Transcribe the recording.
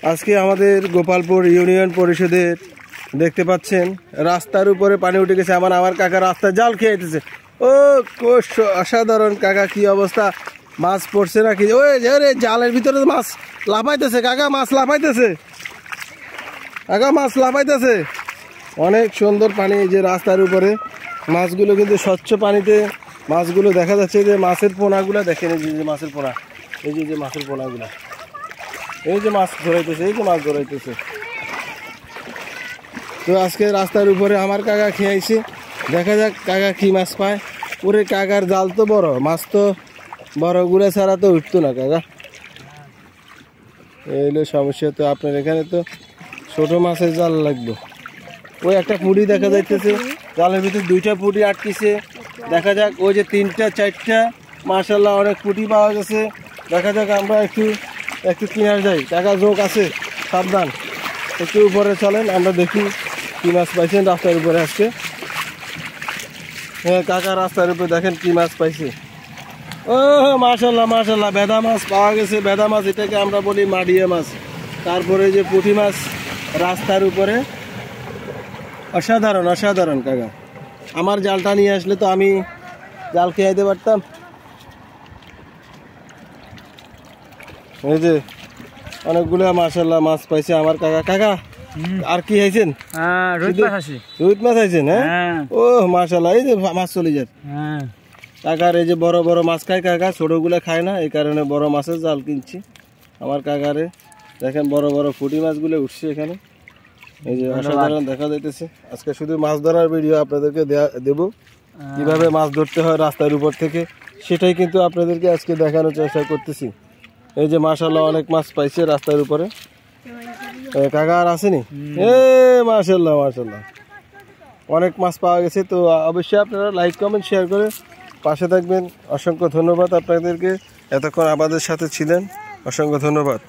আজকে আমাদের গোপালপুর ইউনিয়ন পরিষদের দেখতে পাচ্ছেন রাস্তার উপরে পানি উঠে গেছে। আমার কাকা রাস্তায় জাল খেয়ে যেতেছে। ও অসাধারণ কাকা, কি অবস্থা! মাছ পড়ছে নাকি? ওই জালের ভিতরে মাছ লাফাইতেছে কাকা, মাছ লাফাইতেছে কাকা, মাছ লাফাইতেছে। অনেক সুন্দর পানি, যে রাস্তার উপরে মাছগুলো কিন্তু স্বচ্ছ পানিতে মাছগুলো দেখা যাচ্ছে। যে মাছের পোনাগুলো দেখেন, এই যে মাছের পোনা, এই যে মাছের পোনাগুলা, এই যে মাছ ধরাইতেছে, এই যে মাছ ধরাইতেছে। তো আজকে রাস্তার উপরে আমার কাকা খেয়েছে, দেখা যাক কাকা কি মাছ পায়। ওরে কাকার জাল তো বড়, মাছ তো বড়, গুড়া ছাড়া তো উঠতো না কাকা। এই হলো সমস্যা। তো আপনার এখানে তো ছোট মাছের জাল লাগবে। ওই একটা পুঁটি দেখা যাইতেছে, জালের ভিতরে দুইটা পুঁটি আটকেছে। দেখা যাক, ওই যে তিনটা চারটা, মাশাআল্লাহ অনেক পুঁটি পাওয়া গেছে। দেখা যাক, আমরা একটু কিনার যাই। কাকা যোগ আছে, সাবধান, একটু উপরে চলেন, আমরা দেখি কি মাছ পাইছেন রাস্তার উপরে আজকে। হ্যাঁ কাকা, রাস্তার উপরে দেখেন কি মাছ পাইছে। ও মাশাআল্লাহ মাশাআল্লাহ, বেদা মাছ পাওয়া গেছে। বেদা মাছ, এটাকে আমরা বলি মাডিয়া মাছ। তারপরে যে পুঁটি মাছ রাস্তার উপরে, অসাধারণ অসাধারণ কাকা। আমার জালটা নিয়ে আসলে তো আমি জাল খেয়ে দিতে পারতাম। এই যে অনেকগুলো মাশাআল্লাহ মাছ পাইছে আমার কাকা। কাকা আর কি খাইছেন? রুই মাছ খাইছেন? হ্যাঁ, ও মাশাআল্লাহ, এই যে মাছ চলে যায় কাকার। এই যে বড় বড় মাছ খায় কাকা, ছোটগুলো খায় না, এই কারণে বড় মাছের জাল কিনছি আমার কাকারে। দেখেন বড় বড় পুঁটি মাছগুলো উঠছে এখানে, এই যে অসাধারণ দেখা যাইতেছে। আজকে শুধু মাছ ধরার ভিডিও আপনাদেরকে দেব, কিভাবে মাছ ধরতে হয় রাস্তার উপর থেকে, সেটাই কিন্তু আপনাদেরকে আজকে দেখানোর চেষ্টা করতেছি। এই যে মাশাআল্লাহ অনেক মাছ পাইছে রাস্তার উপরে। কাকা আর আসেনি? মাশাআল্লাহ মাশাআল্লাহ, অনেক মাছ পাওয়া গেছে। তো অবশ্যই আপনারা লাইক কমেন্ট শেয়ার করে পাশে থাকবেন। অসংখ্য ধন্যবাদ আপনাদেরকে, এতক্ষণ আমাদের সাথে ছিলেন, অসংখ্য ধন্যবাদ।